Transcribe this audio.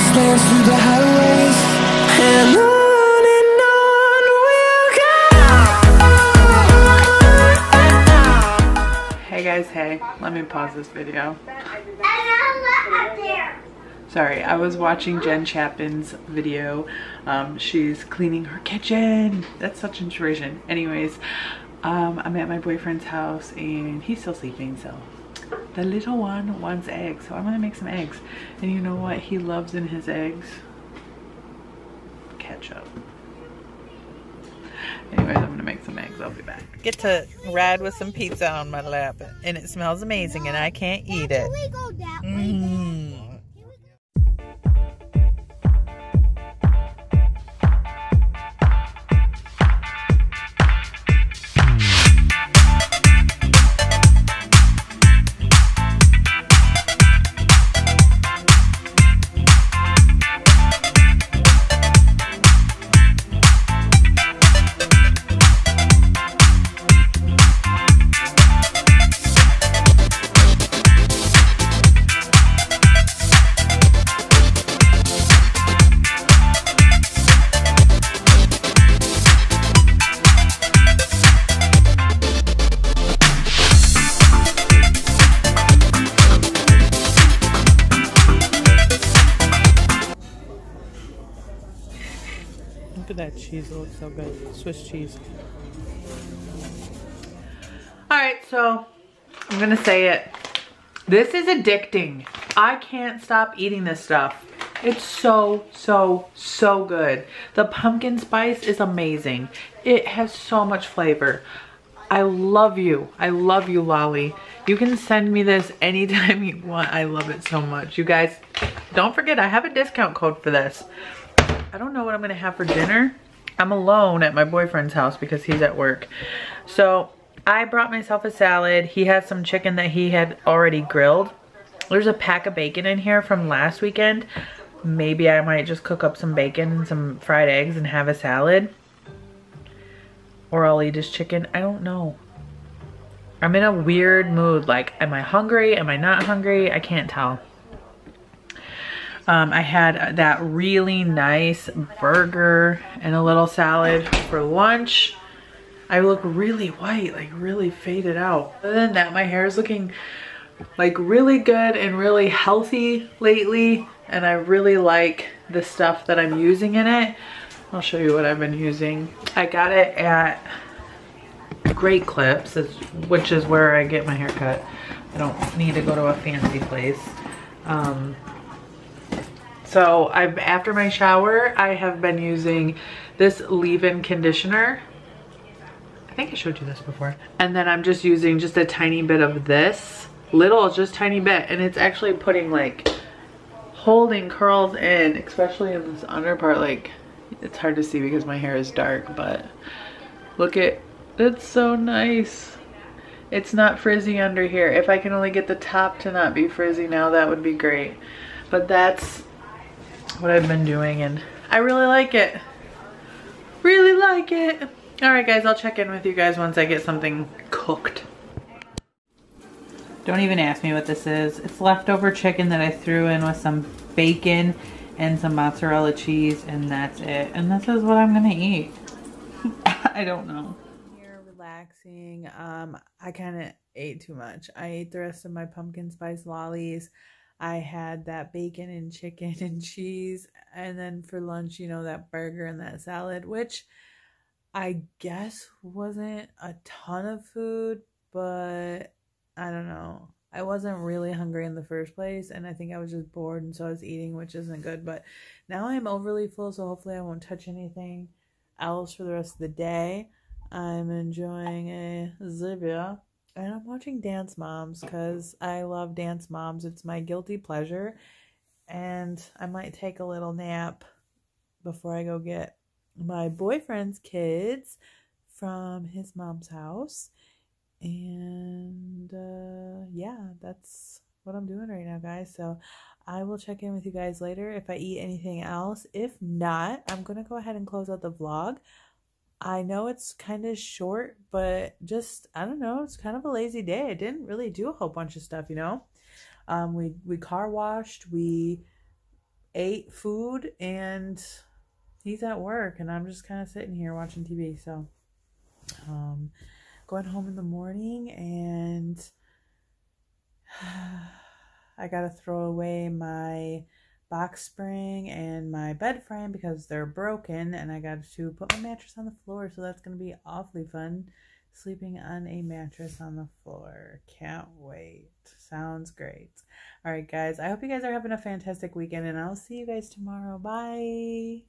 wastelands through the highways, and on we'll go. Hey guys, hey, let me pause this video. Sorry, I was watching Jen Chapin's video. She's cleaning her kitchen. That's such inspiration. Anyways, I'm at my boyfriend's house and he's still sleeping, so the little one wants eggs, so I'm gonna make some eggs. And you know what he loves in his eggs? Ketchup. Anyways, I'm gonna make some eggs. I'll be back. Get to ride with some pizza on my lap, and it smells amazing, and I can't eat it. Look at that cheese, it looks so good. Swiss cheese. Alright, so I'm gonna say it. This is addicting. I can't stop eating this stuff. It's so, so, so good. The pumpkin spice is amazing. It has so much flavor. I love you. I love you, Lolly. You can send me this anytime you want. I love it so much. You guys, don't forget, I have a discount code for this. I don't know what I'm gonna have for dinner. I'm alone at my boyfriend's house because he's at work. So I brought myself a salad. He has some chicken that he had already grilled. There's a pack of bacon in here from last weekend. Maybe I might just cook up some bacon and some fried eggs and have a salad. Or I'll eat his chicken. I don't know. I'm in a weird mood. Like, am I hungry? Am I not hungry? I can't tell. I had that really nice burger and a little salad for lunch. I look really white, like really faded out. Other than that, my hair is looking like really good and really healthy lately. And I really like the stuff that I'm using in it. I'll show you what I've been using. I got it at Great Clips, which is where I get my hair cut. I don't need to go to a fancy place. So after my shower, I have been using this leave-in conditioner. I think I showed you this before. And then I'm just using just a tiny bit of this. Just tiny bit. And it's actually putting like, holding curls in, especially in this under part. Like, it's hard to see because my hair is dark, but look at, it's so nice. It's not frizzy under here. If I can only get the top to not be frizzy now, that would be great. But that's what I've been doing and I really like it. Really like it. Alright guys, I'll check in with you guys once I get something cooked. Don't even ask me what this is. It's leftover chicken that I threw in with some bacon and some mozzarella cheese, and that's it. And this is what I'm gonna eat. I don't know. Here relaxing. I kind of ate too much. I ate the rest of my pumpkin spice lollies. I had that bacon and chicken and cheese, and then for lunch, you know, that burger and that salad, which I guess wasn't a ton of food, but I don't know. I wasn't really hungry in the first place, and I think I was just bored, and so I was eating, which isn't good. But now I'm overly full, so hopefully I won't touch anything else for the rest of the day. I'm enjoying a Zivia, and I'm watching Dance Moms because I love Dance Moms. It's my guilty pleasure, and I might take a little nap before I go get my boyfriend's kids from his mom's house. And yeah, that's what I'm doing right now, guys. So I will check in with you guys later if I eat anything else. If not, I'm gonna go ahead and close out the vlog. I know it's kind of short, but just, I don't know, it's kind of a lazy day. I didn't really do a whole bunch of stuff, you know. We car washed, we ate food, and he's at work, and I'm just kind of sitting here watching TV. So going home in the morning, and I gotta throw away my box spring and my bed frame because they're broken, and I got to put my mattress on the floor, so that's gonna be awfully fun, sleeping on a mattress on the floor. Can't wait. Sounds great. All right, guys, I hope you guys are having a fantastic weekend, and I'll see you guys tomorrow. Bye.